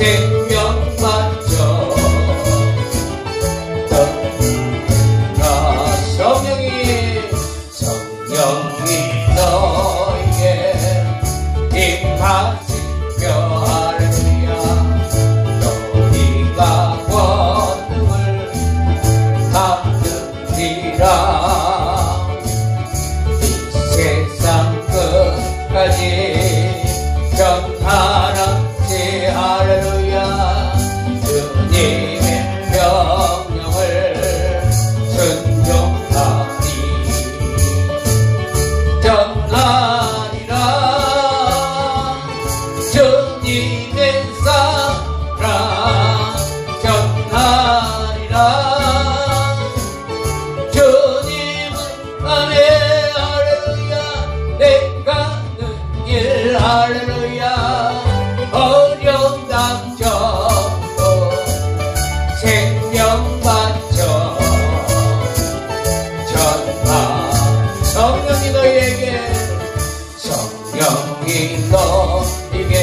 생명 받죠. 성령이 너에게 임하시며 할렐루야. 너희가 권능을 받으리라. 이 세상 끝까지 전하랑지 할렐루야. 주님의 명령을 순종하리. 전하리라. 주님의 사랑 전하리라. 주님은 아멘 할렐루야. 내가 하는 일 할렐루야. 어려움 당정도 생명 받죠. 전하 성령이 너희에게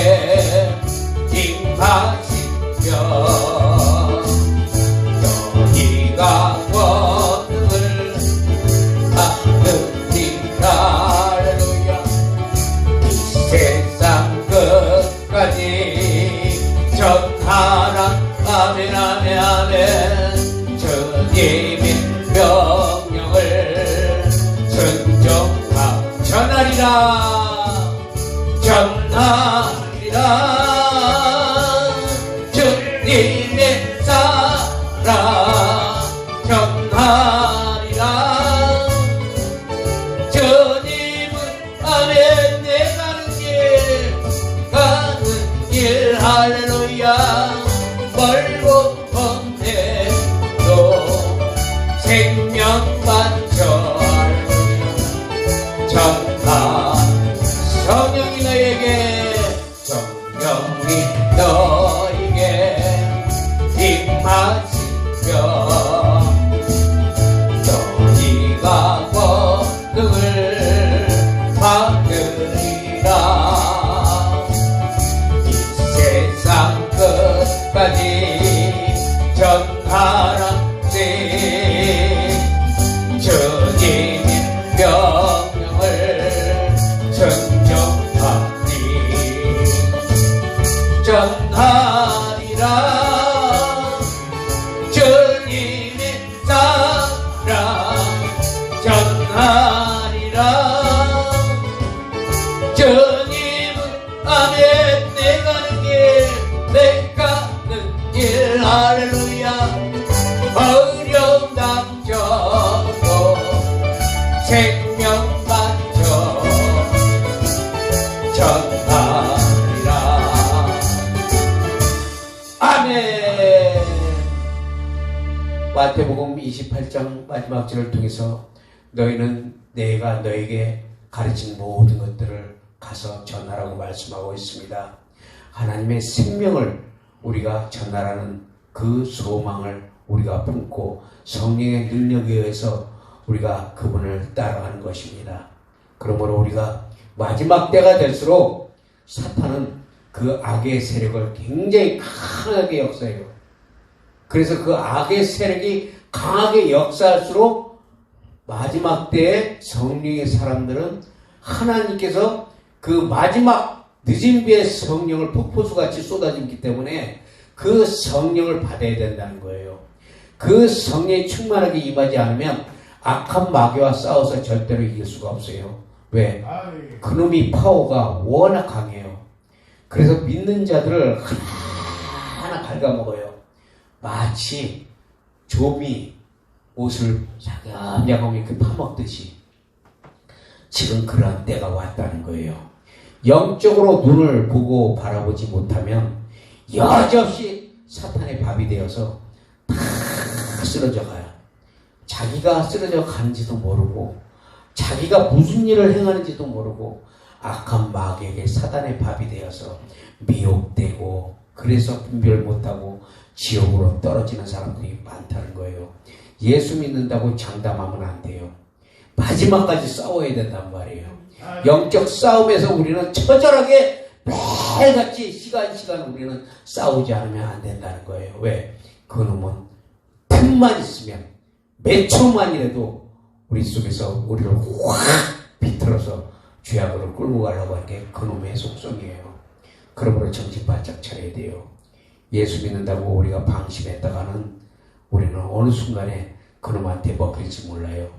임하시며 너희가 권능을 받으리라. 할렐루야. 이 세상 끝까지 전하라. 아멘 아멘 아멘. 주님의 명령을 순종하 전하리라. 전하리라. 주님의 사랑 전하리라. 주님은 아멘 내 가는 길 할렐루야. 멀고 먼 데도 생명 받죠. 전하 성령이 너에게 임하시며 너희가 권능을 받으리라. 이 세상 끝까지 전하랑지. 주님의 명령을 순종하리. 전하리라. 주님의 사랑 전하리라. 주님은 아멘 내 가는 길 할렐루야. 어려움 당져도 생명 받죠. 전하리라. 아멘. 마태복음 28장 마지막 절을 통해서 너희는 내가 너에게 가르친 모든 것들을 가서 전하라고 말씀하고 있습니다. 하나님의 생명을 우리가 전하라는 그 소망을 우리가 품고 성령의 능력에 의해서 우리가 그분을 따라가는 것입니다. 그러므로 우리가 마지막 때가 될수록 사탄은 그 악의 세력을 굉장히 강하게 역사해요. 그래서 그 악의 세력이 강하게 역사할수록 마지막 때에 성령의 사람들은 하나님께서 그 마지막 늦은 비의 성령을 폭포수같이 쏟아지기 때문에 그 성령을 받아야 된다는 거예요. 그 성령이 충만하게 임하지 않으면 악한 마귀와 싸워서 절대로 이길 수가 없어요. 왜? 그놈이 파워가 워낙 강해요. 그래서 믿는 자들을 하나하나 갉아먹어요. 마치 좀이 옷을 야금야금 이렇게 파먹듯이 지금 그런 때가 왔다는 거예요. 영적으로 눈을 보고 바라보지 못하면 여지없이 사탄의 밥이 되어서 다 쓰러져 가요. 자기가 쓰러져 가는지도 모르고 자기가 무슨 일을 행하는지도 모르고 악한 마귀에게 사단의 밥이 되어서 미혹되고 그래서 분별 못하고 지옥으로 떨어지는 사람들이 많다는 거예요. 예수 믿는다고 장담하면 안 돼요. 마지막까지 싸워야 된단 말이에요. 영적 싸움에서 우리는 처절하게 매일같이 시간 우리는 싸우지 않으면 안 된다는 거예요. 왜? 그놈은 틈만 있으면 몇 초만이라도 우리 속에서 우리를 확 비틀어서 죄악으로 끌고 가려고 하는 게 그놈의 속성이에요. 그러므로 정신 바짝 차려야 돼요. 예수 믿는다고 우리가 방심했다가는 우리는 어느 순간에 그놈한테 먹힐지 몰라요.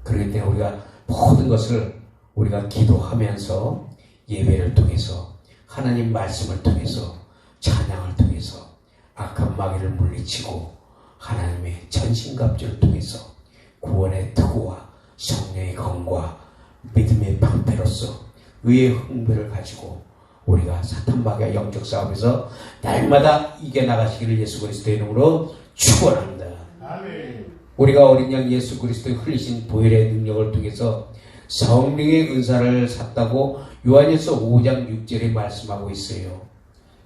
그렇기 때문에 우리가 모든 것을 우리가 기도하면서 예배를 통해서 하나님 말씀을 통해서 찬양을 통해서 악한 마귀를 물리치고 하나님의 전신갑주를 통해서 구원의 투구와 성령의 검과 믿음의 방패로서 의의 흥배를 가지고 우리가 사탄 마귀와 영적 싸움에서 날마다 이겨나가시기를 예수 그리스도의 이름으로 축원합니다. 아멘. 우리가 어린 양 예수 그리스도의 흘리신 보혈의 능력을 통해서 성령의 은사를 샀다고 요한일서 5장 6절에 말씀하고 있어요.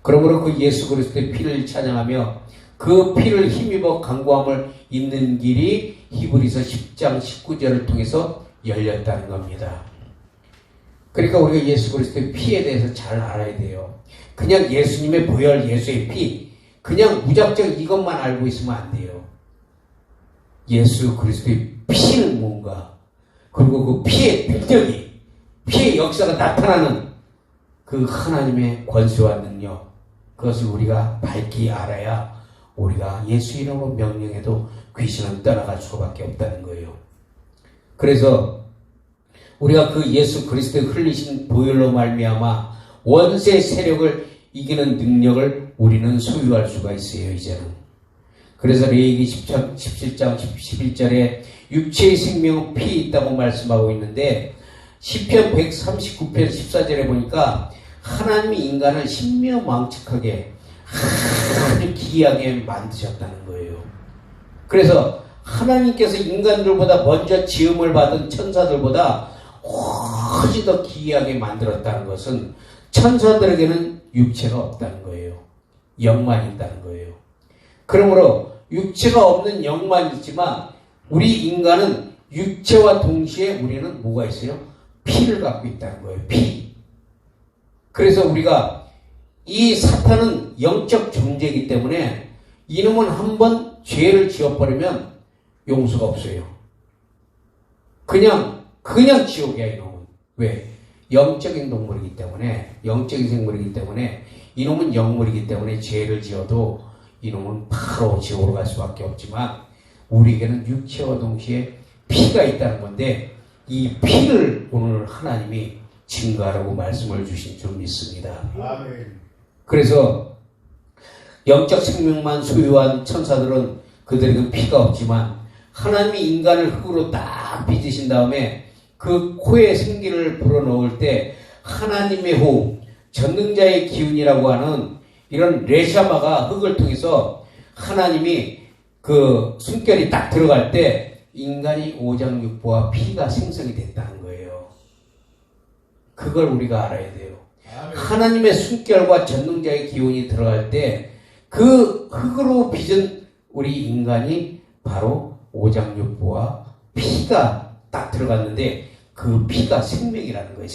그러므로 그 예수 그리스도의 피를 찬양하며 그 피를 힘입어 강구함을 잇는 길이 히브리서 10장 19절을 통해서 열렸다는 겁니다. 그러니까 우리가 예수 그리스도의 피에 대해서 잘 알아야 돼요. 그냥 예수님의 보혈, 예수의 피, 그냥 무작정 이것만 알고 있으면 안 돼요. 예수 그리스도의 피는 뭔가, 그리고 그 피의 능력이, 피의 역사가 나타나는 그 하나님의 권세와 능력, 그것을 우리가 밝히 알아야 우리가 예수 이름으로 명령해도 귀신은 떠나갈 수밖에 없다는 거예요. 그래서 우리가 그 예수 그리스도의 흘리신 보혈로 말미암아 원수의 세력을 이기는 능력을 우리는 소유할 수가 있어요, 이제는. 그래서 레위기 17장 11절에 육체의 생명은 피에 있다고 말씀하고 있는데 시편 139편 14절에 보니까 하나님이 인간을 신묘망측하게 아주 기이하게 만드셨다는 거예요. 그래서 하나님께서 인간들보다 먼저 지음을 받은 천사들보다 훨씬 더 기이하게 만들었다는 것은 천사들에게는 육체가 없다는 거예요. 영만 있다는 거예요. 그러므로 육체가 없는 영만 있지만 우리 인간은 육체와 동시에 우리는 뭐가 있어요? 피를 갖고 있다는 거예요. 피. 그래서 우리가 이 사탄은 영적 존재이기 때문에 이놈은 한번 죄를 지어버리면 용서가 없어요. 그냥 지옥이야, 이놈은. 왜? 영적인 동물이기 때문에, 영적인 생물이기 때문에, 이놈은 영물이기 때문에 죄를 지어도 이놈은 바로 지옥으로 갈 수밖에 없지만, 우리에게는 육체와 동시에 피가 있다는 건데, 이 피를 오늘 하나님이 증거하라고 말씀을 주신 줄 믿습니다. 아멘. 그래서 영적 생명만 소유한 천사들은 그들에게 피가 없지만 하나님이 인간을 흙으로 딱 빚으신 다음에 그 코에 생기를 불어넣을 때 하나님의 호흡, 전능자의 기운이라고 하는 이런 레샤마가 흙을 통해서 하나님이 그 숨결이 딱 들어갈 때 인간이 오장육부와 피가 생성이 됐다는 거예요. 그걸 우리가 알아야 돼요. 하나님의 숨결과 전능자의 기운이 들어갈 때 그 흙으로 빚은 우리 인간이 바로 오장육부와 피가 딱 들어갔는데 그 피가 생명이라는 거예요.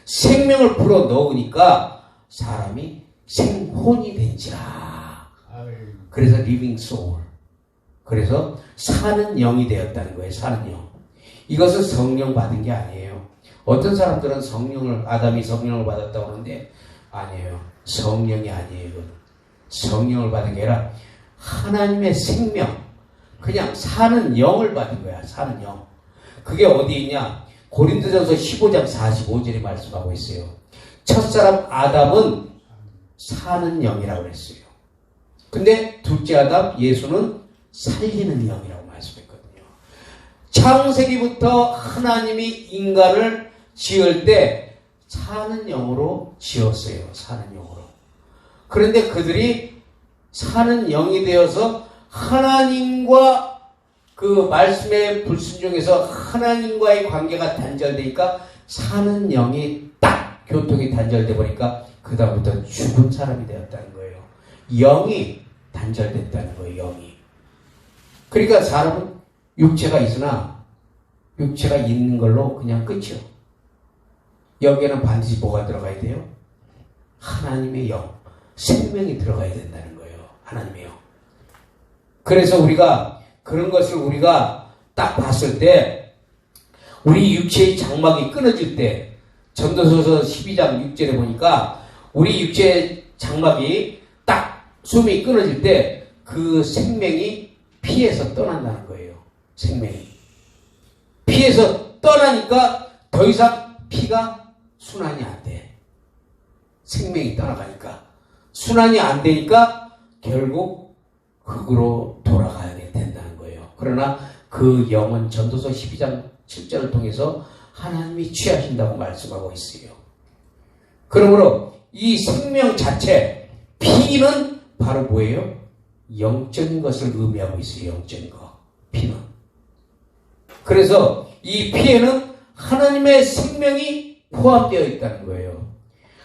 생명을 불어 넣으니까 사람이 생혼이 된지라. 그래서 living soul. 그래서 사는 영이 되었다는 거예요. 사는 영. 이것은 성령 받은 게 아니에요. 어떤 사람들은 아담이 성령을 받았다고 하는데 아니에요. 성령이 아니에요. 이건. 성령을 받은 게 아니라 하나님의 생명, 그냥 사는 영을 받은 거야. 사는 영. 그게 어디 있냐? 고린도전서 15장 45절에 말씀하고 있어요. 첫사람 아담은 사는 영이라고 그랬어요. 근데 둘째 아담 예수는 살리는 영이라고 말씀했거든요. 창세기부터 하나님이 인간을 지을 때 사는 영으로 지었어요. 사는 영으로. 그런데 그들이 사는 영이 되어서 하나님과 그 말씀에 불순종해서 하나님과의 관계가 단절되니까 사는 영이 딱 교통이 단절돼 버리니까 그 다음부터 죽은 사람이 되었다는 거예요. 영이 단절됐다는 거예요. 영이. 그러니까 사람은 육체가 있으나 육체가 있는 걸로 그냥 끝이요. 여기에는 반드시 뭐가 들어가야 돼요? 하나님의 영, 생명이 들어가야 된다는 거예요. 하나님의 영. 그래서 우리가 그런 것을 우리가 딱 봤을 때 우리 육체의 장막이 끊어질 때 전도서서 12장 6절에 보니까 우리 육체의 장막이 딱 숨이 끊어질 때 그 생명이 피에서 떠난다는 거예요. 생명이. 피에서 떠나니까 더 이상 피가 순환이 안 돼. 생명이 떠나가니까. 순환이 안 되니까 결국 흙으로 돌아가야 된다는 거예요. 그러나 그 영은 전도서 12장 7절을 통해서 하나님이 취하신다고 말씀하고 있어요. 그러므로 이 생명 자체, 피는 바로 뭐예요? 영적인 것을 의미하고 있어요. 영적인 것. 피는. 그래서 이 피에는 하나님의 생명이 포함되어 있다는 거예요.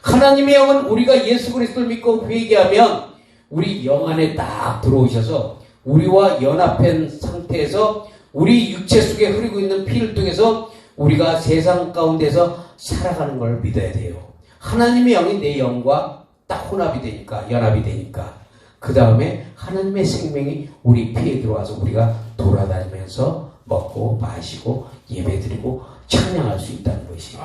하나님의 영은 우리가 예수 그리스도를 믿고 회개하면 우리 영 안에 딱 들어오셔서 우리와 연합한 상태에서 우리 육체 속에 흐르고 있는 피를 통해서 우리가 세상 가운데서 살아가는 걸 믿어야 돼요. 하나님의 영이 내 영과 딱 혼합이 되니까, 연합이 되니까. 그 다음에 하나님의 생명이 우리 피에 들어와서 우리가 돌아다니면서 먹고 마시고 예배드리고 찬양할 수 있다는 것이에요.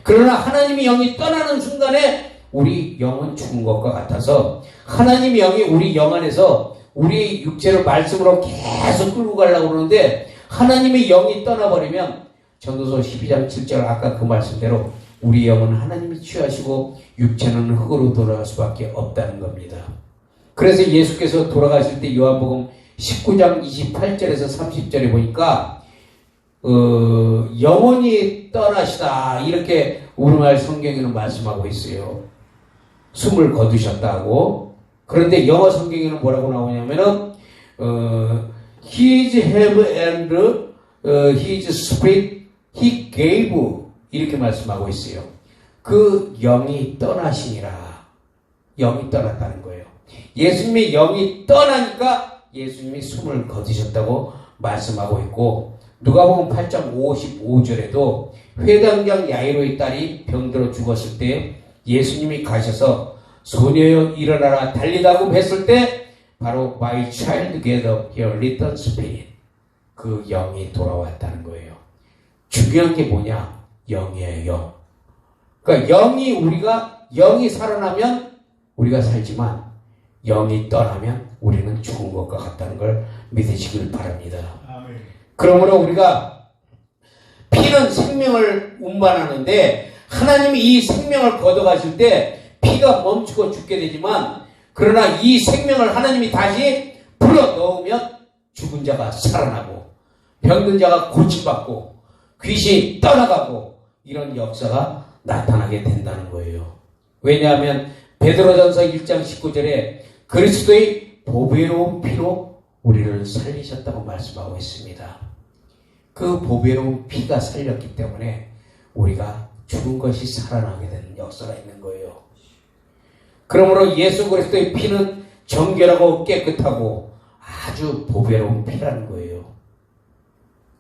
그러나 하나님의 영이 떠나는 순간에 우리 영은 죽은 것과 같아서 하나님의 영이 우리 영 안에서 우리 육체를 말씀으로 계속 끌고 가려고 그러는데 하나님의 영이 떠나버리면 전도서 12장 7절 아까 그 말씀대로 우리 영은 하나님이 취하시고 육체는 흙으로 돌아갈 수밖에 없다는 겁니다. 그래서 예수께서 돌아가실 때 요한복음 19장 28절에서 30절에 보니까 영원히 떠나시다 이렇게 우리말 성경에는 말씀하고 있어요. 숨을 거두셨다고. 그런데 영어 성경에는 뭐라고 나오냐면은 His have and His spirit He gave 이렇게 말씀하고 있어요. 그 영이 떠나시니라. 영이 떠났다는 거예요. 예수님의 영이 떠나니까 예수님이 숨을 거두셨다고 말씀하고 있고 누가복음 8장 55절에도 회당장 야이로의 딸이 병들어 죽었을 때 예수님이 가셔서 소녀여 일어나라 달리다고 했을 때 바로 My child get up, your little spirit 그 영이 돌아왔다는 거예요. 중요한 게 뭐냐? 영이에요. 영. 그러니까 영이 살아나면 우리가 살지만 영이 떠나면 우리는 죽은 것과 같다는 걸 믿으시길 바랍니다. 아멘. 그러므로 우리가 피는 생명을 운반하는데 하나님이 이 생명을 걷어가실 때 피가 멈추고 죽게 되지만 그러나 이 생명을 하나님이 다시 불어 넣으면 죽은 자가 살아나고 병든 자가 고침받고 귀신이 떠나가고 이런 역사가 나타나게 된다는 거예요. 왜냐하면 베드로전서 1장 19절에 그리스도의 보배로운 피로 우리를 살리셨다고 말씀하고 있습니다. 그 보배로운 피가 살렸기 때문에 우리가 죽은 것이 살아나게 되는 역사가 있는 거예요. 그러므로 예수 그리스도의 피는 정결하고 깨끗하고 아주 보배로운 피라는 거예요.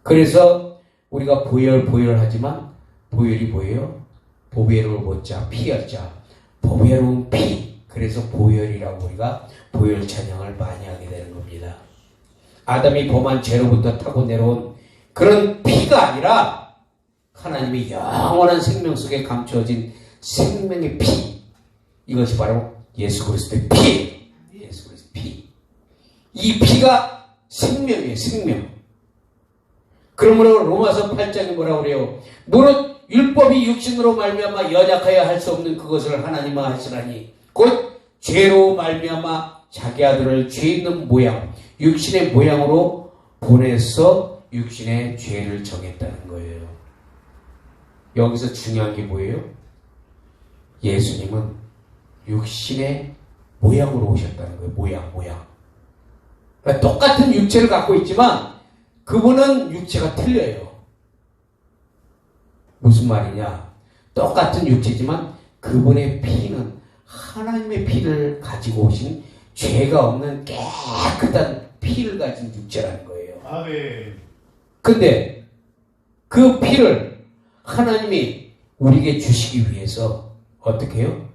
그래서 우리가 보혈하지만 보혈이 뭐예요? 보배로울 보자 피혈자 보배로운 피. 그래서 보혈이라고 우리가 보혈 찬양을 많이 하게 되는 겁니다. 아담이 범한 죄로부터 타고 내려온 그런 피가 아니라 하나님의 영원한 생명 속에 감추어진 생명의 피. 이것이 바로 예수 그리스도의 피. 예수 그리스도의 피. 이 피가 생명이에요. 생명. 그러므로 로마서 8장에 뭐라고 그래요? 무릇 율법이 육신으로 말미암아 연약하여 할 수 없는 그것을 하나님은 하시라니 곧 죄로 말미암아 자기 아들을 죄 있는 모양 육신의 모양으로 보내서 육신의 죄를 정했다는 거예요. 여기서 중요한 게 뭐예요? 예수님은 육신의 모양으로 오셨다는 거예요. 모양. 그러니까 똑같은 육체를 갖고 있지만 그분은 육체가 틀려요. 무슨 말이냐? 똑같은 육체지만 그분의 피는 하나님의 피를 가지고 오신 죄가 없는 깨끗한 피를 가진 육체라는 거예요. 아멘. 근데 그 피를 하나님이 우리에게 주시기 위해서 어떻게 해요?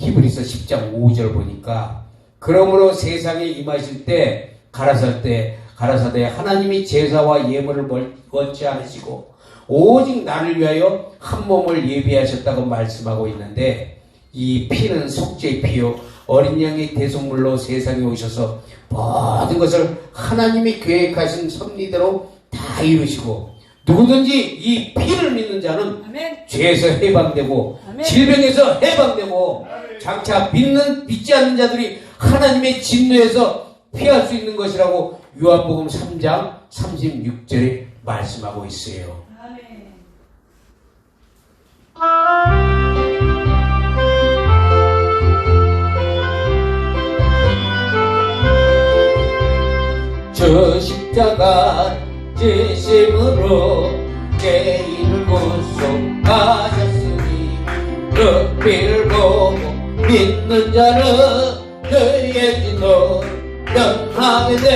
히브리서 10장 5절 보니까 그러므로 세상에 임하실 때 가라사대 하나님이 제사와 예물을 원치 않으시고 오직 나를 위하여 한 몸을 예비하셨다고 말씀하고 있는데, 이 피는 속죄의 피요 어린 양의 대속물로 세상에 오셔서 모든 것을 하나님이 계획하신 섭리대로 다 이루시고, 누구든지 이 피를 믿는 자는 아멘. 죄에서 해방되고 아멘. 질병에서 해방되고 아멘. 장차 믿지 않는 자들이 하나님의 진노에서 피할 수 있는 것이라고 요한복음 3장 36절에 말씀하고 있어요. 저 십자가 지심으로 죄인을 구속하셨으니 그 피를 보고 믿는 자는 그의 진노 면하게 돼.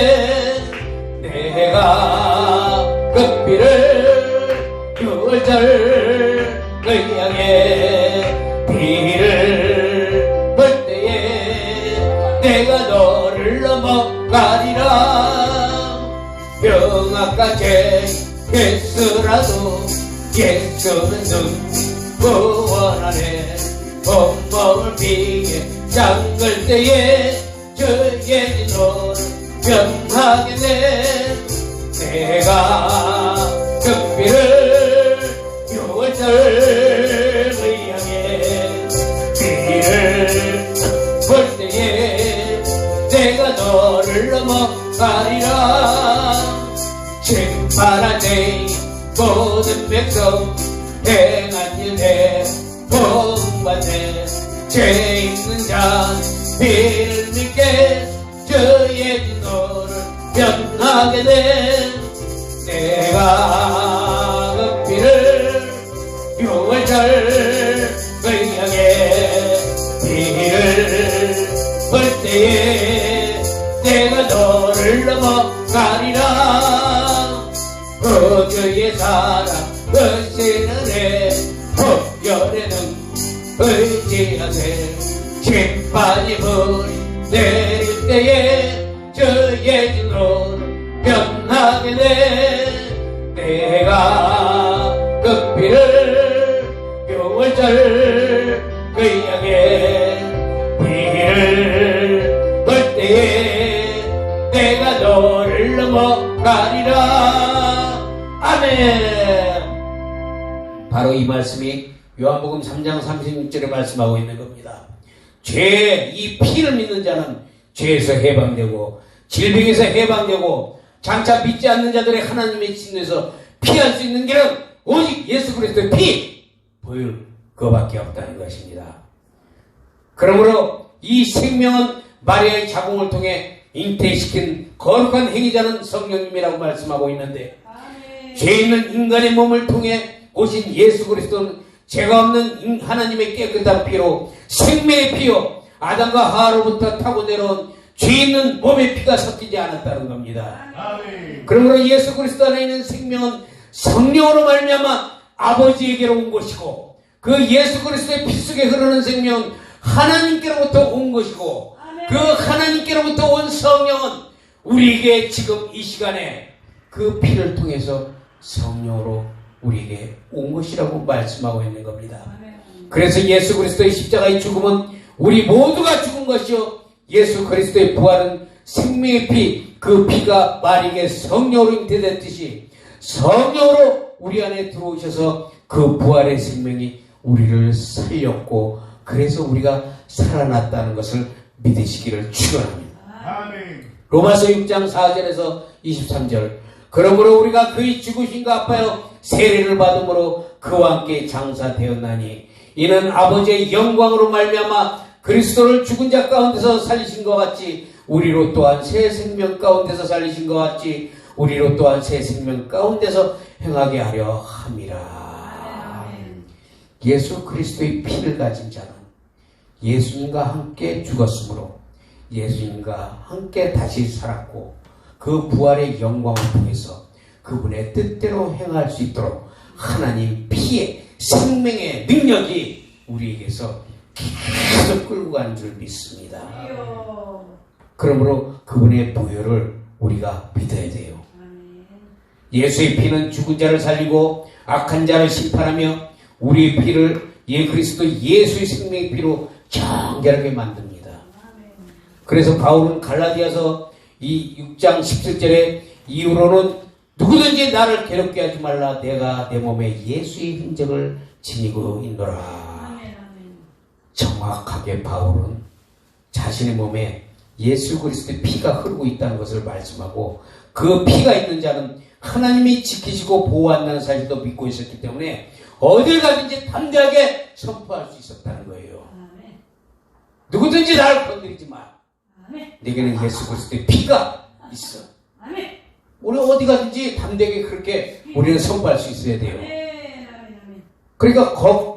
내가 그 피를 6월절 의향의 피를 볼 때에 내가 너를 넘어가리라. 병아까 죄했으라도 예수는 구원하네. 온몸을 비게 잠글 때에 주의 진노를 면하게 돼. 내가 그 피를 6월절 의향해 피를 볼 때에 내가 너를 넘어가리라. 심판할 때 모든 백성 행한 일에 복받네. 죄 있는 자 피를 믿게 주의 진노를 면하게 돼. 내가 그 피를 6월절 의향해 피를 볼 때에 내가 너를 넘어가리라. 그주의 사랑 으시는 애 법열에는 의지하세. 심판이 불이 내릴 때에 주의 진노를 면하게 돼. 내가 그 피를 6월절 의향해 피를 볼 때에 내가 너를 넘어가리라. 아멘. 바로 이 말씀이 요한복음 3장 36절에 말씀하고 있는 겁니다. 이 피를 믿는 자는 죄에서 해방되고 질병에서 해방되고 장차 믿지 않는 자들의 하나님의 진노에서 피할 수 있는 길은 오직 예수 그리스도의 피 보일 그밖에 없다는 것입니다. 그러므로 이 생명은 마리아의 자궁을 통해 잉태시킨 거룩한 행위자는 성령님이라고 말씀하고 있는데, 죄 있는 인간의 몸을 통해 오신 예수 그리스도는 죄가 없는 하나님의 깨끗한 피로 생명의 피요 아담과 하와로부터 타고 내려온 죄 있는 몸의 피가 섞이지 않았다는 겁니다. 그러므로 예수 그리스도 안에 있는 생명은 성령으로 말미암아 아버지에게로 온 것이고, 그 예수 그리스도의 피 속에 흐르는 생명은 하나님께로부터 온 것이고, 그 하나님께로부터 온 성령은 우리에게 지금 이 시간에 그 피를 통해서 성령으로 우리에게 온 것이라고 말씀하고 있는 겁니다. 그래서 예수 그리스도의 십자가의 죽음은 우리 모두가 죽은 것이요, 예수 그리스도의 부활은 생명의 피, 그 피가 마리아에게 성령으로 잉태됐듯이 성령으로 우리 안에 들어오셔서 그 부활의 생명이 우리를 살렸고, 그래서 우리가 살아났다는 것을 믿으시기를 축원합니다. 로마서 6장 4절에서 23절. 그러므로 우리가 그의 죽으심과 합하여 세례를 받음으로 그와 함께 장사되었나니, 이는 아버지의 영광으로 말미암아 그리스도를 죽은 자 가운데서 살리신 것 같이 우리로 또한 새 생명 가운데서 살리신 것 같이 우리로 또한 새 생명 가운데서 행하게 하려 함이라. 예수 그리스도의 피를 가진 자는 예수님과 함께 죽었으므로 예수님과 함께 다시 살았고, 그 부활의 영광을 통해서 그분의 뜻대로 행할 수 있도록 하나님 피의 생명의 능력이 우리에게서 계속 끌고 가는 줄 믿습니다. 그러므로 그분의 보혈을 우리가 믿어야 돼요. 예수의 피는 죽은 자를 살리고 악한 자를 심판하며 우리의 피를 그리스도 예수의 생명의 피로 정결하게 만듭니다. 그래서 바울은 갈라디아서 이 6장 17절에 이후로는 누구든지 나를 괴롭게 하지 말라. 내가 내 몸에 예수의 흔적을 지니고 있노라. 정확하게 바울은 자신의 몸에 예수 그리스도의 피가 흐르고 있다는 것을 말씀하고 그 피가 있는 자는 하나님이 지키시고 보호한다는 사실도 믿고 있었기 때문에 어딜 가든지 담대하게 선포할 수 있었다는 거예요. 누구든지 나를 건드리지 마. 내게는 예수 그리스도의 피가 있어. 우리 어디 가든지 담대하게 그렇게 우리는 선포할 수 있어야 돼요. 그러니까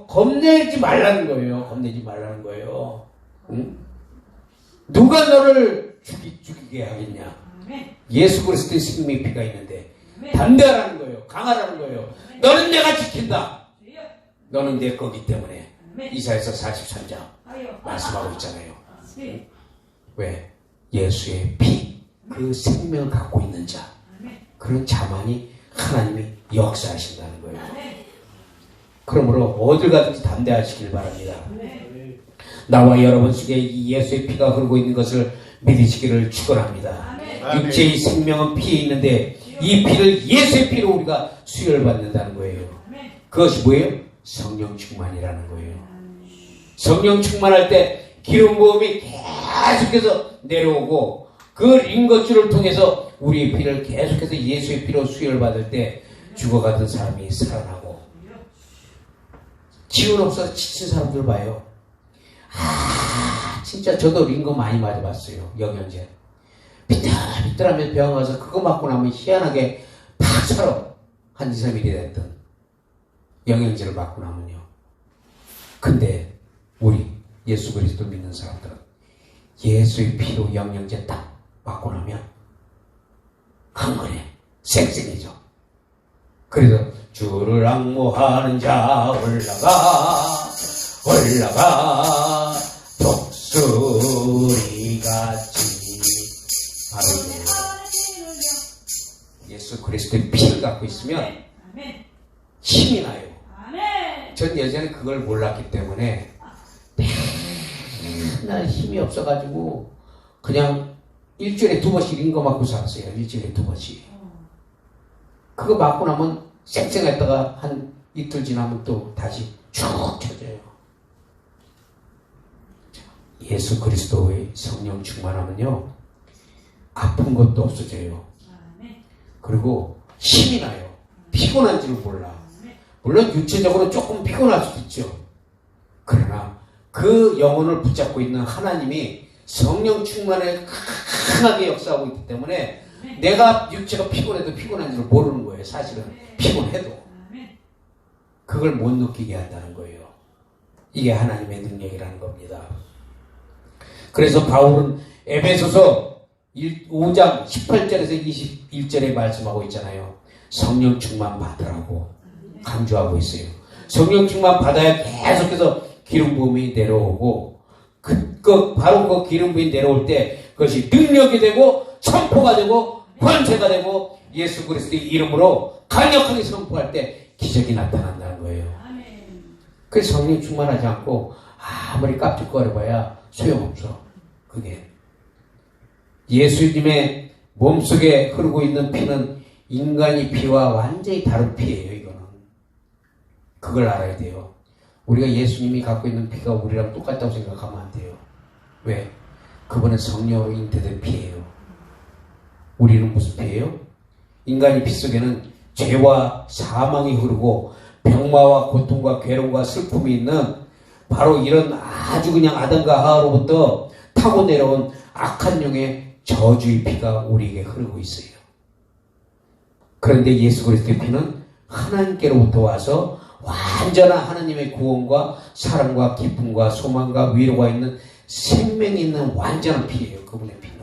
겁내지 말라는 거예요. 겁내지 말라는 거예요. 응? 누가 너를 죽이게 하겠냐? 예수 그리스도의 생명의 피가 있는데 담대하라는 거예요. 강하라는 거예요. 너는 내가 지킨다. 너는 내 거기 때문에. 이사야서 43장 말씀하고 있잖아요. 왜? 예수의 피, 그 생명을 갖고 있는 자, 그런 자만이 하나님이 역사하신다는 거예요. 그러므로 어딜 가든지 담대하시길 바랍니다. 나와 여러분 속에 이 예수의 피가 흐르고 있는 것을 믿으시기를 축원합니다. 육체의 생명은 피에 있는데 이 피를 예수의 피로 우리가 수혈받는다는 거예요. 그것이 뭐예요? 성령 충만이라는 거예요. 성령 충만할 때 기름 부음이 계속해서 내려오고 그 링거줄을 통해서 우리의 피를 계속해서 예수의 피로 수혈받을 때 죽어가던 사람이 살아나고 기운 없어서 지친 사람들 봐요. 진짜 저도 링거 많이 맞아봤어요. 영양제. 비틀비틀하면 병원 가서 그거 맞고 나면 희한하게 팍 살아. 한 2, 3일이 됐던 영양제를 맞고 나면요. 근데 우리 예수 그리스도 믿는 사람들은 예수의 피로 영양제 딱 맞고 나면 한 번에 쌩쌩해져. 그래서 주를 앙모하는 자 올라가 독수리같이 바로 예수 그리스도의 피를 갖고 있으면 힘이 나요. 전 예전에 그걸 몰랐기 때문에 맨날 힘이 없어가지고 그냥 일주일에 2번씩 링거 맞고 살았어요. 일주일에 2번씩. 그거 맞고 나면 쌩쌩했다가 한 이틀 지나면 또 다시 쭉 쳐져요. 예수 그리스도의 성령 충만하면요 아픈 것도 없어져요. 그리고 힘이 나요. 피곤한 줄 몰라. 물론 육체적으로 조금 피곤할 수도 있죠. 그러나 그 영혼을 붙잡고 있는 하나님이 성령 충만에 강하게 역사하고 있기 때문에 내가 육체가 피곤해도 피곤한 줄 모르는 거예요. 사실은 피곤해도 그걸 못 느끼게 한다는 거예요. 이게 하나님의 능력이라는 겁니다. 그래서 바울은 에베소서 5장 18절에서 21절에 말씀하고 있잖아요. 성령 충만 받으라고 강조하고 있어요. 성령 충만 받아야 계속해서 기름 부음이 내려오고 바로 그 기름 부음이 내려올 때 그것이 능력이 되고 선포가 되고 권세가 되고 예수 그리스도의 이름으로 강력하게 선포할 때 기적이 나타난다는 거예요. 그래서 성령 충만하지 않고 아무리 깝죽거려봐야 소용없어. 그게 예수님의 몸속에 흐르고 있는 피는 인간의 피와 완전히 다른 피예요. 이거는 그걸 알아야 돼요. 우리가 예수님이 갖고 있는 피가 우리랑 똑같다고 생각하면 안 돼요. 왜? 그분은 성령으로 잉태된 피예요. 우리는 무슨 피예요? 인간의 피 속에는 죄와 사망이 흐르고 병마와 고통과 괴로움과 슬픔이 있는 바로 이런 아주 그냥 아담과 하와로부터 타고 내려온 악한 영의 저주의 피가 우리에게 흐르고 있어요. 그런데 예수 그리스도의 피는 하나님께로부터 와서 완전한 하나님의 구원과 사랑과 기쁨과 소망과 위로가 있는 생명이 있는 완전한 피예요. 그분의 피는.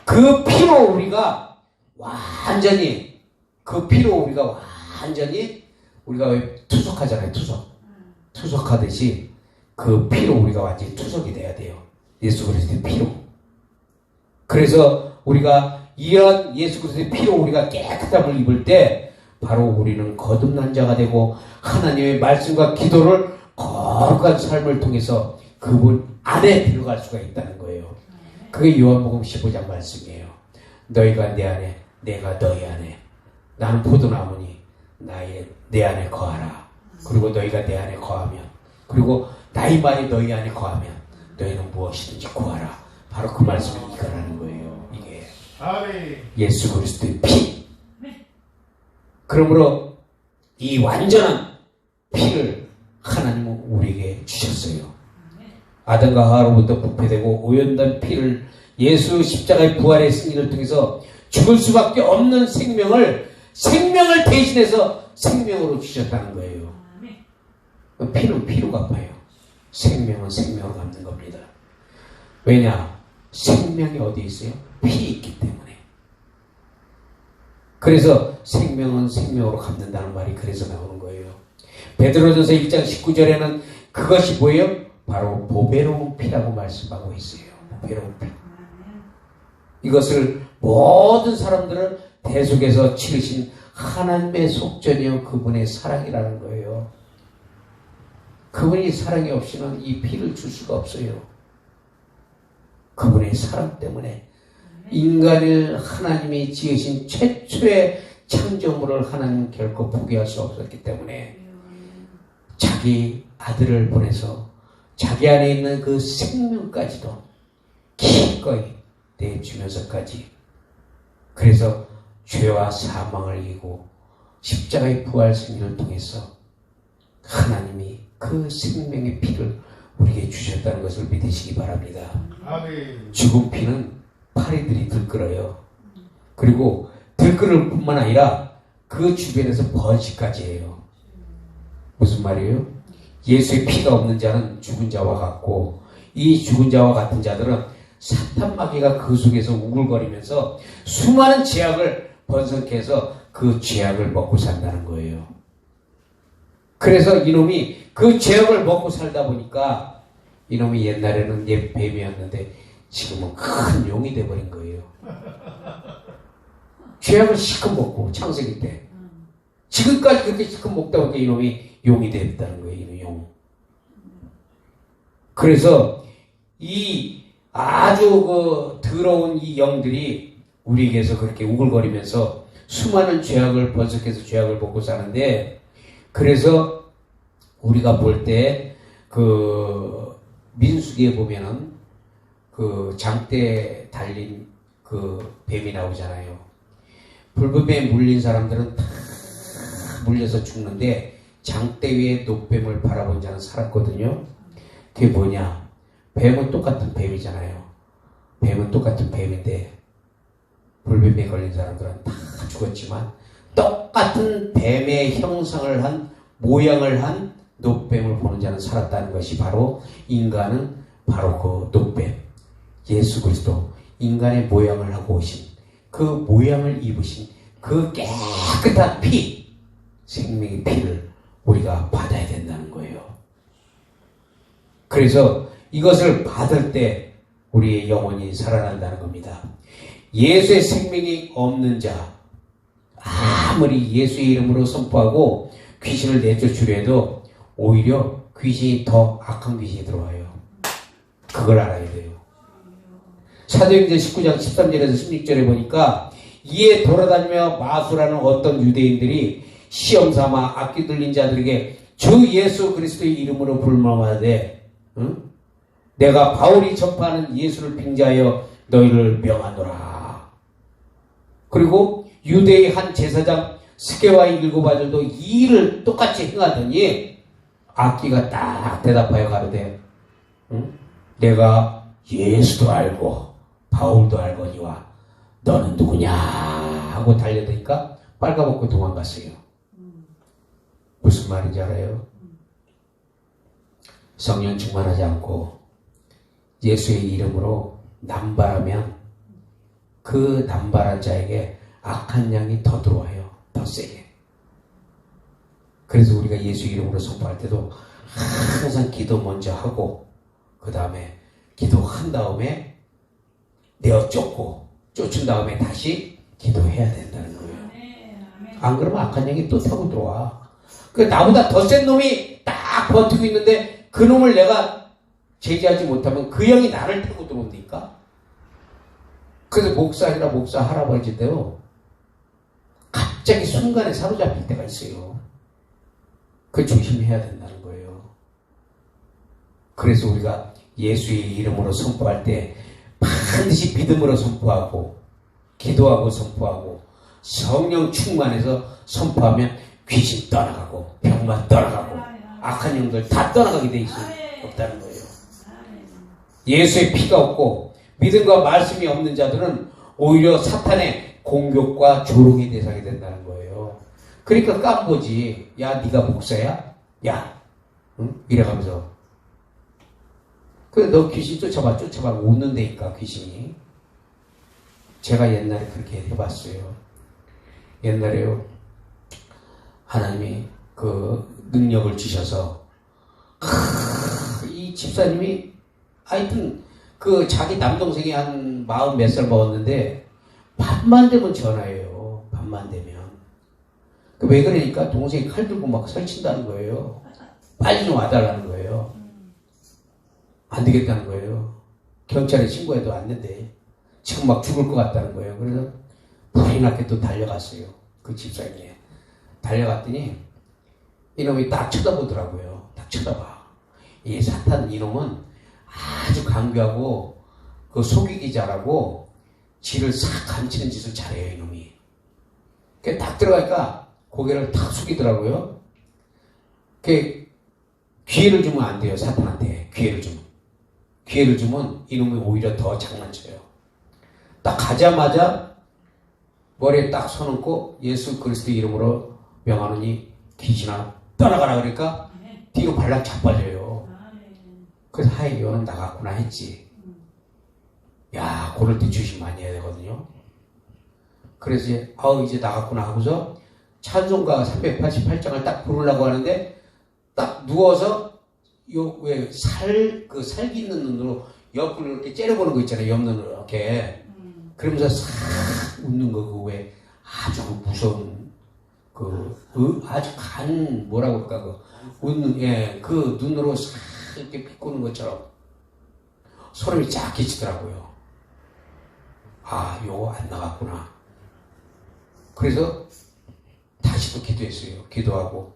그 피로 우리가 완전히 우리가 왜 투석하잖아요. 투석하듯이 그 피로 우리가 완전히 투석이 돼야 돼요. 예수 그리스도의 피로. 그래서 우리가 이런 예수 그리스도의 피로 우리가 깨끗함을 입을 때 바로 우리는 거듭난 자가 되고 하나님의 말씀과 기도를 거룩한 삶을 통해서 그분 안에 들어갈 수가 있다는 거예요. 그게 요한복음 15장 말씀이에요. 너희가 내 안에, 내가 너희 안에. 나는 포도나무니 내 안에 거하라. 그리고 너희가 내 안에 거하면, 그리고 나의 말이 너희 안에 거하면 너희는 무엇이든지 구하라. 바로 그 말씀이 이거라는 거예요. 이게 예수 그리스도의 피. 그러므로 이 완전한 피를 하나님은 우리에게 주셨어요. 아담과 하와로부터 부패되고 오염된 피를 예수 십자가의 부활의 승리를 통해서 죽을 수밖에 없는 생명을 대신해서 생명으로 주셨다는 거예요. 피는 피로 갚아요. 생명은 생명으로 갚는 겁니다. 왜냐? 생명이 어디 있어요? 피에 있기 때문에. 그래서 생명은 생명으로 갚는다는 말이 그래서 나오는 거예요. 베드로전서 1장 19절에는 그것이 뭐예요? 바로 보배로운 피라고 말씀하고 있어요. 보배로운 피. 이것을 모든 사람들은 대속에서 치르신 하나님의 속전이요 그분의 사랑이라는 거예요. 그분이 사랑이 없이는 이 피를 줄 수가 없어요. 그분의 사랑 때문에 인간을 하나님이 지으신 최초의 창조물을 하나님 결코 포기할 수 없었기 때문에 자기 아들을 보내서 자기 안에 있는 그 생명까지도 기꺼이 내주면서까지, 그래서 죄와 사망을 이기고 십자가의 부활 승리를 통해서 하나님이 그 생명의 피를 우리에게 주셨다는 것을 믿으시기 바랍니다. 아멘. 죽은 피는 파리들이 들끓어요. 그리고 들끓을 뿐만 아니라 그 주변에서 번식까지 해요. 무슨 말이에요? 예수의 피가 없는 자는 죽은 자와 같고, 이 죽은 자와 같은 자들은 사탄 마귀가 그 속에서 우글거리면서 수많은 죄악을 번성케 해서 그 죄악을 먹고 산다는 거예요. 그래서 이놈이 그 죄악을 먹고 살다 보니까 이놈이 옛날에는 옛 뱀이었는데 지금은 큰 용이 돼버린 거예요. 죄악을 실컷 먹고 창세기 때 지금까지 그렇게 실컷 먹다 보니까 이놈이 용이 됐다는 거예요. 이놈 용. 그래서 이 아주 그 더러운 이 영들이 우리에게서 그렇게 우글거리면서 수많은 죄악을 번식해서 죄악을 먹고 사는데, 그래서 우리가 볼 때 그 민수기에 보면은 그 장대에 달린 그 뱀이 나오잖아요. 불뱀에 물린 사람들은 다 물려서 죽는데 장대 위에 노뱀을 바라본 자는 살았거든요. 그게 뭐냐? 뱀은 똑같은 뱀이잖아요. 뱀은 똑같은 뱀인데 불뱀에 걸린 사람들은 다 죽었지만 똑같은 뱀의 형상을 한, 모양을 한 노뱀을 보는 자는 살았다는 것이 바로 인간은 바로 그 노뱀, 예수 그리스도 인간의 모양을 하고 오신, 그 모양을 입으신 그 깨끗한 피, 생명의 피를 우리가 받아야 된다는 거예요. 그래서 이것을 받을 때 우리의 영혼이 살아난다는 겁니다. 예수의 생명이 없는 자, 아무리 예수의 이름으로 선포하고 귀신을 내쫓으려 해도 오히려 귀신이 더 악한 귀신이 들어와요. 그걸 알아야 돼요. 사도행전 19장 13절에서 16절에 보니까 이에 돌아다니며 마술하는 어떤 유대인들이 시험 삼아 악기 들린 자들에게 주 예수 그리스도의 이름으로 불명하되, 응? 내가 바울이 전파하는 예수를 빙자하여 너희를 명하노라. 그리고 유대의 한 제사장 스게와의 7 아들도 이 일을 똑같이 행하더니 악기가 딱 대답하여 가로되, 응? 내가 예수도 알고 바울도 알거니와 너는 누구냐 하고 달려드니까 빨가벗고 도망갔어요. 무슨 말인지 알아요? 성령 충만하지 않고 예수의 이름으로 남발하면 그 남발한 자에게 악한 양이 더 들어와요. 더 세게. 그래서 우리가 예수 이름으로 선포할 때도 항상 기도 먼저 하고 그 다음에 기도한 다음에 내어 쫓은 다음에 다시 기도해야 된다는 거예요. 안 그러면 악한 영이 또 타고 들어와. 그 나보다 더 센 놈이 딱 버티고 있는데 그 놈을 내가 제지하지 못하면 그 영이 나를 타고 들어온다니까. 그래서 목사나 목사 할아버지도 갑자기 순간에 사로잡힐 때가 있어요. 그 조심해야 된다는 거예요. 그래서 우리가 예수의 이름으로 선포할 때 반드시 믿음으로 선포하고 기도하고 선포하고 성령 충만해서 선포하면 귀신 떠나가고 병만 떠나가고 악한 영들 다 떠나가게 돼 없다는 거예요. 예수의 피가 없고 믿음과 말씀이 없는 자들은 오히려 사탄의 공격과 조롱의 대상이 된다는 거예요. 그러니까 깜보지. 야, 네가 목사야? 야, 응? 이래가면서 너 귀신 쫓아봐 웃는다니까 귀신이. 제가 옛날에 그렇게 해봤어요. 옛날에요 하나님이 그 능력을 주셔서 이 집사님이 하여튼 그 자기 남동생이 한 40 몇 살 먹었는데 밤만 되면 전화해요. 밤만 되면. 왜 그러니까 동생이 칼 들고 막 설친다는 거예요. 빨리 좀 와달라는 거예요. 안 되겠다는 거예요. 경찰에 신고해도 안 된대. 지금 막 죽을 것 같다는 거예요. 그래서 불이 나게 또 달려갔어요. 그 집사님이. 달려갔더니 이놈이 딱 쳐다보더라고요. 딱 쳐다봐. 이 사탄 이놈은 아주 강교하고 그 속이기 잘하고 지를 싹 감추는 짓을 잘해요. 이놈이. 딱 들어가니까 고개를 탁 숙이더라고요. 기회를 주면 안 돼요. 사탄한테 기회를 주면 이놈이 오히려 더 장난쳐요. 딱 가자마자 머리에 딱 손 얹고 예수 그리스도 이름으로 명하노니 귀신아 떠나가라 그러니까 뒤로 발락 자빠져요. 그래서 하이 너는 나갔구나 했지. 야, 그럴 때 조심 많이 해야 되거든요. 그래서 이제 나갔구나 하고서 찬송가 388장을 딱 부르려고 하는데 딱 누워서 왜 살기 있는 눈으로 옆으로 이렇게 째려보는 거 있잖아요. 옆 눈으로 이렇게. 그러면서 싹 웃는 거, 왜 아주 무서운 아주 뭐라고 할까, 웃는, 그 눈으로 싹 이렇게 비꼬는 것처럼 소름이 쫙 끼치더라고요. 요거 안 나갔구나. 그래서 다시 또 기도했어요. 기도하고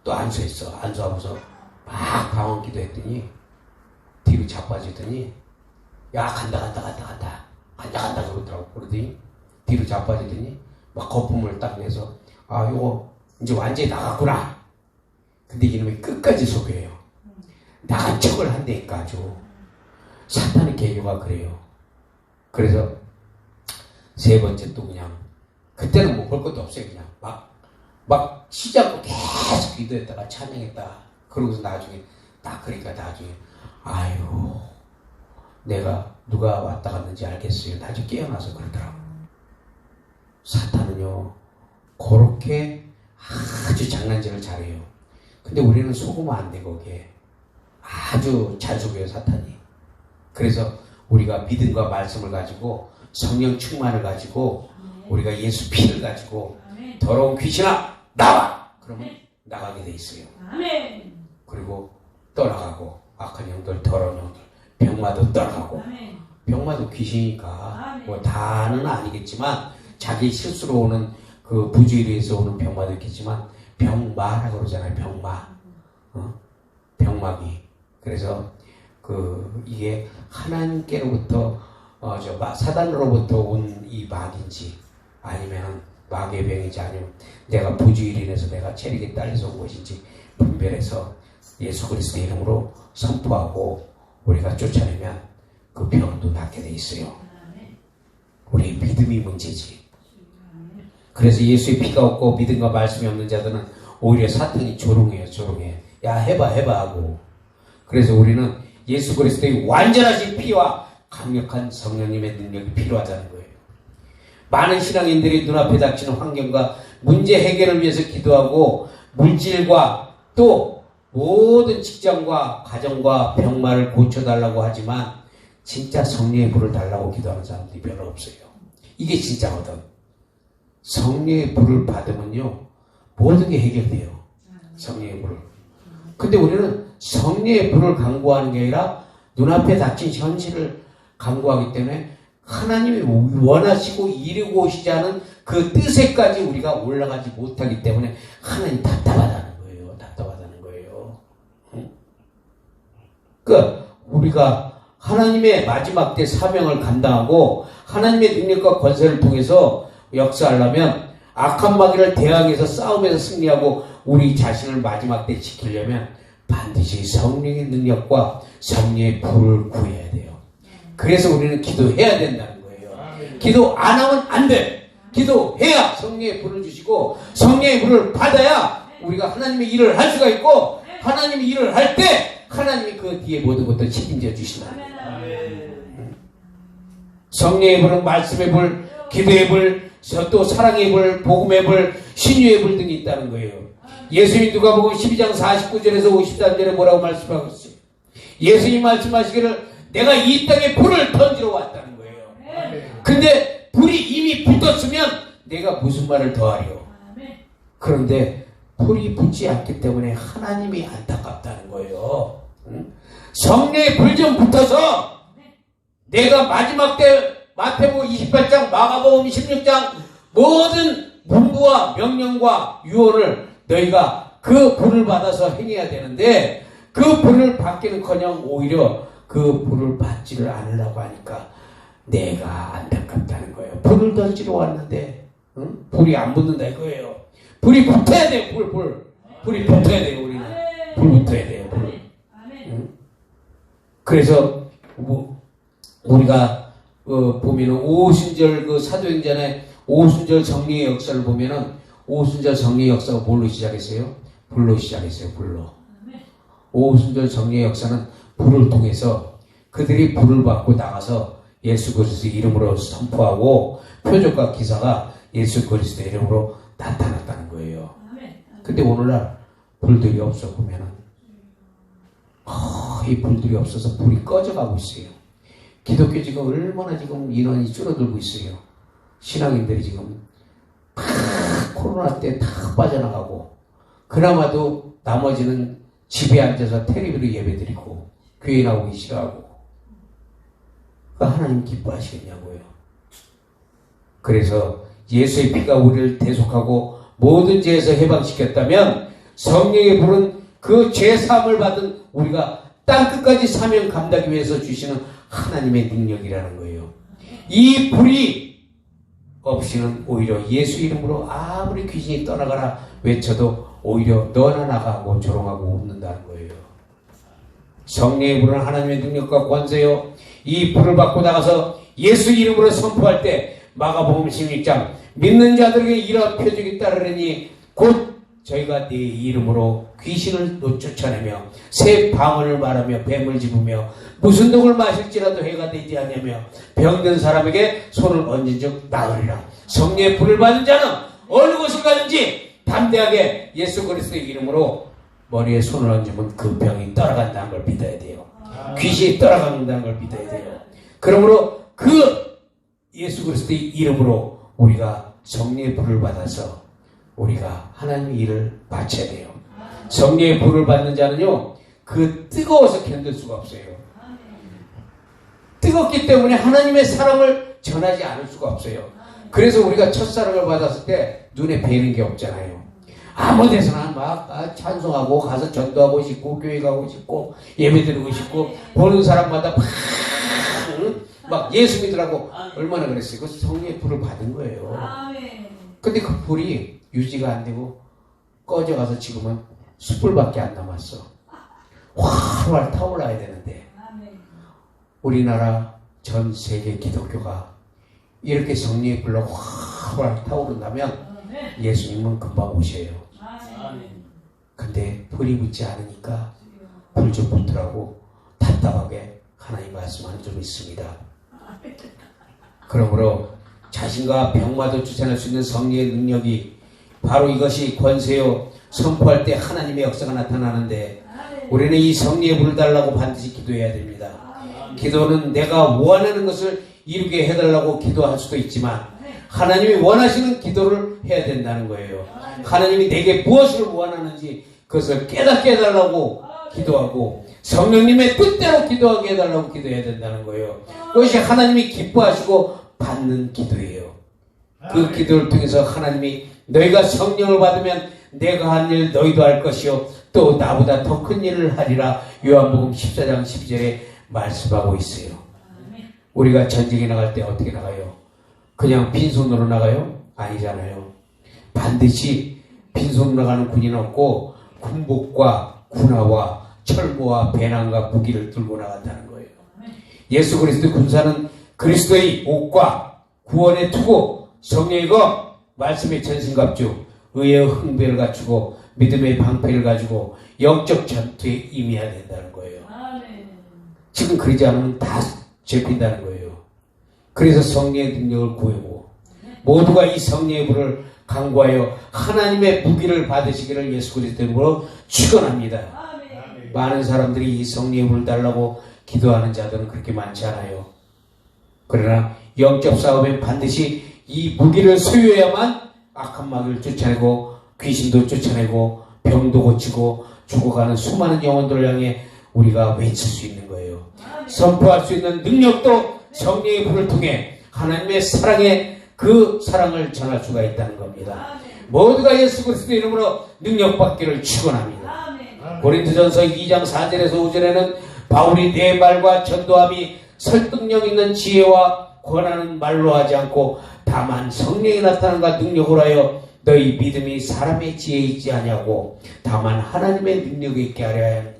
또 안수했어. 안수하고서 막 방언 기도했더니 뒤로 자빠지더니 야, 간다 그러더라고. 그러더니 뒤로 자빠지더니 막 거품을 딱 내서 요거 이제 완전히 나갔구나. 근데 이놈이 끝까지 속여요. 나간 척을 한다니까 아주. 사탄의 계교가 그래요. 그래서 세 번째 또 그냥 그때는 뭐 볼 것도 없어요. 그냥 막 쉬지 않고 계속 기도했다가 찬양했다. 그러고서 나중에 아유, 내가 누가 왔다 갔는지 알겠어요. 나중에 깨어나서 그러더라고. 사탄은요 그렇게 아주 장난질을 잘해요. 근데 우리는 속으면 안 돼. 거기에 아주 잘 속여요 사탄이. 그래서 우리가 믿음과 말씀을 가지고 성령 충만을 가지고 우리가 예수 피를 가지고 더러운 귀신아 나와! 그러면 나가게 돼 있어요. 그리고 떠나가고 악한 영들, 더러운 영들, 병마도 떠나가고. 병마도 귀신이니까 뭐 다는 아니겠지만 자기 실수로 오는 그 부주의에서 오는 병마도 있겠지만 병마라고 그러잖아요. 병마귀. 그래서 이게 하나님께로부터 사단으로부터 온 이 마귀인지 아니면 마귀의 병인지 아니면 내가 부주의로 인해서 내가 체력이 딸려서 온 것인지 분별해서 예수 그리스도의 이름으로 선포하고 우리가 쫓아내면 그 병도 낫게 돼 있어요. 우리 믿음이 문제지. 그래서 예수의 피가 없고 믿음과 말씀이 없는 자들은 오히려 사탄이 조롱해. 야, 해봐 하고. 그래서 우리는 예수 그리스도의 완전하신 피와 강력한 성령님의 능력이 필요하다는 거예요. 많은 신앙인들이 눈앞에 닥치는 환경과 문제 해결을 위해서 기도하고 물질과 또 모든 직장과 가정과 병마를 고쳐달라고 하지만 진짜 성령의 불을 달라고 기도하는 사람들이 별로 없어요. 이게 진짜거든. 성령의 불을 받으면요 모든 게 해결돼요. 성령의 불을. 근데 우리는 성령의 불을 간구하는 게 아니라 눈앞에 닥친 현실을 간구하기 때문에 하나님이 원하시고 이루고 오시지 않은 그 뜻에까지 우리가 올라가지 못하기 때문에 하나님 답답하다는 거예요. 답답하다는 거예요. 그러니까 우리가 하나님의 마지막 때 사명을 감당하고 하나님의 능력과 권세를 통해서 역사하려면 악한 마귀를 대항해서 싸움에서 승리하고 우리 자신을 마지막 때 지키려면 반드시 성령의 능력과 성령의 불을 구해야 돼요. 그래서 우리는 기도해야 된다는 거예요. 기도 안 하면 안 돼. 기도해야 성령의 불을 주시고 성령의 불을 받아야 우리가 하나님의 일을 할 수가 있고 하나님의 일을 할 때 하나님이 그 뒤에 모든 것도 책임져 주신다는 거예요. 성령의 불은 말씀의 불, 기도의 불, 또 사랑의 불, 복음의 불, 신유의 불 등이 있다는 거예요. 예수님 누가복음 12장 49절에서 53절에 뭐라고 말씀하고 있어요? 예수님 말씀하시기를 내가 이 땅에 불을 던지러 왔다는 거예요. 근데 불이 이미 붙었으면 내가 무슨 말을 더 하려? 그런데 불이 붙지 않기 때문에 하나님이 안타깝다는 거예요. 성령의 불 좀 붙어서 내가 마지막 때 마태복음 28장, 마가복음 16장 모든 문부와 명령과 유언을 너희가 그 불을 받아서 행해야 되는데 그 불을 받기는커녕 오히려 그 불을 받지를 않으려고 하니까 내가 안타깝다는 거예요. 불을 던지러 왔는데 불이 안 붙는다 이거예요. 불이 붙어야 돼요. 불이 붙어야 돼요. 우리는 불 붙어야 돼요. 불. 그래서 우리가 보면은 오순절 그 사도행전의 오순절 정리의 역사를 보면은 오순절 정리의 역사가 뭘로 시작했어요? 불로 시작했어요. 불로. 오순절 정리의 역사는 불을 통해서 그들이 불을 받고 나가서 예수 그리스도의 이름으로 선포하고 표적과 기사가 예수 그리스도의 이름으로 나타났다는 거예요. 근데 오늘날 불들이 없어 보면은 이 불들이 없어서 불이 꺼져가고 있어요. 기독교 지금 얼마나 지금 인원이 줄어들고 있어요. 신앙인들이 지금 다 코로나 때 다 빠져나가고 그나마도 나머지는 집에 앉아서 텔레비로 예배드리고 교회 나오기 싫어하고 하나님 기뻐하시겠냐고요. 그래서 예수의 피가 우리를 대속하고 모든 죄에서 해방시켰다면 성령의 불은 그 죄사함을 받은 우리가 땅끝까지 사명 감당하기 위해서 주시는 하나님의 능력이라는 거예요. 이 불이 없이는 오히려 예수 이름으로 아무리 귀신이 떠나가라 외쳐도 오히려 너나 나가고 조롱하고 웃는다는 거예요. 성령의 불은 하나님의 능력과 권세요. 이 불을 받고 나가서 예수 이름으로 선포할 때 마가복음 16장 믿는 자들에게 이러한 표적이 따르려니 곧 저희가 네 이름으로 귀신을 쫓아내며 새 방언을 말하며 뱀을 집으며 무슨 독을 마실지라도 해가 되지 않으며 병든 사람에게 손을 얹은 즉 나으리라. 성령의 불을 받은 자는 어느 곳을 가든지 담대하게 예수 그리스도의 이름으로 머리에 손을 얹으면 그 병이 떠나간다는 걸 믿어야 돼요. 귀신이 떠나간다는 걸 믿어야 돼요. 그러므로 그 예수 그리스도의 이름으로 우리가 성령의 불을 받아서 우리가 하나님의 일을 마쳐야 돼요. 성령의 불을 받는 자는요, 그 뜨거워서 견딜 수가 없어요. 뜨겁기 때문에 하나님의 사랑을 전하지 않을 수가 없어요. 그래서 우리가 첫사랑을 받았을 때 눈에 뵈는 게 없잖아요. 아무 데서나 막 찬송하고 가서 전도하고 싶고 교회 가고 싶고 예배 드리고 싶고 보는 사람마다 막 예수 믿으라고 얼마나 그랬어요. 그 성령의 불을 받은 거예요. 근데 그 불이 유지가 안 되고 꺼져가서 지금은 숯불밖에 안 남았어. 활활 타올라야 되는데 우리나라 전 세계 기독교가 이렇게 성령의 불로 활활 타오른다면 예수님은 금방 오셔요. 근데 불이 붙지 않으니까 불 좀 붙으라고 답답하게 하나님 말씀하는 좀 있습니다. 그러므로 자신과 병마도 쫓아낼 수 있는 성령의 능력이 바로 이것이 권세요. 선포할 때 하나님의 역사가 나타나는데 우리는 이 성령의 불을 달라고 반드시 기도해야 됩니다. 기도는 내가 원하는 것을 이루게 해달라고 기도할 수도 있지만 하나님이 원하시는 기도를 해야 된다는 거예요. 하나님이 내게 무엇을 원하는지 그것을 깨닫게 해달라고 기도하고 성령님의 뜻대로 기도하게 해달라고 기도해야 된다는 거예요. 그것이 하나님이 기뻐하시고 받는 기도예요. 그 기도를 통해서 하나님이 너희가 성령을 받으면 내가 한 일 너희도 할 것이요 또 나보다 더 큰 일을 하리라 요한복음 14장 12절에 말씀하고 있어요. 우리가 전쟁에 나갈 때 어떻게 나가요? 그냥 빈손으로 나가요? 아니잖아요. 반드시 빈손으로 나가는 군인은 없고 군복과 군화와 철모와 배낭과 무기를 들고 나간다는 거예요. 예수 그리스도의 군사는 그리스도의 옷과 구원의 투구, 성령의 검, 말씀의 전신갑주, 의의 흥배를 갖추고 믿음의 방패를 가지고 영적 전투에 임해야 된다는 거예요. 지금 그러지 않으면 다 잡힌다는 거예요. 그래서 성령의 능력을 구하고 모두가 이 성령의 불을 강구하여 하나님의 무기를 받으시기를 예수 그리스도의 이름으로 축원합니다. 많은 사람들이 이 성령의 불을 달라고 기도하는 자들은 그렇게 많지 않아요. 그러나 영적 싸움에 반드시 이 무기를 소유해야만 악한 마귀를 쫓아내고 귀신도 쫓아내고 병도 고치고 죽어가는 수많은 영혼들을 향해 우리가 외칠 수 있는 거예요. 선포할 수 있는 능력도 성령의 불을 통해 하나님의 사랑의 그 사랑을 전할 수가 있다는 겁니다. 모두가 예수 그리스도의 이름으로 능력받기를 축원합니다. 고린도전서 2장 4절에서 5절에는 바울이 내 말과 전도함이 설득력 있는 지혜와 권하는 말로 하지 않고 다만 성령이 나타난과 능력으로 하여 너희 믿음이 사람의 지혜에 있지 아니하고 다만 하나님의 능력에 있게 하려 하느니라.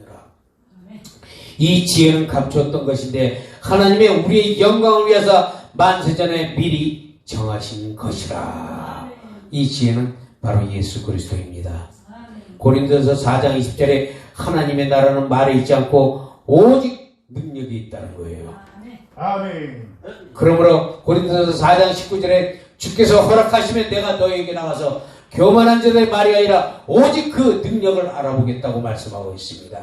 이 지혜는 감추었던 것인데 하나님의 우리의 영광을 위해서 만세전에 미리 정하신 것이라. 이 지혜는 바로 예수 그리스도입니다. 고린도서 4장 20절에 하나님의 나라는 말에 있지 않고 오직 능력이 있다는 거예요. 아멘. 그러므로 고린도서 4장 19절에 주께서 허락하시면 내가 너희에게 나가서 교만한 자들의 말이 아니라 오직 그 능력을 알아보겠다고 말씀하고 있습니다.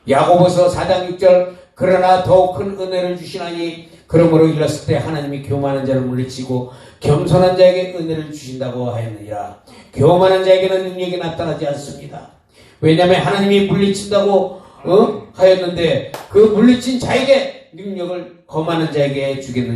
야고보서 4장 6절 그러나 더욱 큰 은혜를 주시나니 그러므로 일렀을 때 하나님이 교만한 자를 물리치고 겸손한 자에게 은혜를 주신다고 하였느니라. 교만한 자에게는 능력이 나타나지 않습니다. 왜냐하면 하나님이 물리친다고 하였는데 그 물리친 자에게 능력을 거만한 자에게 주겠는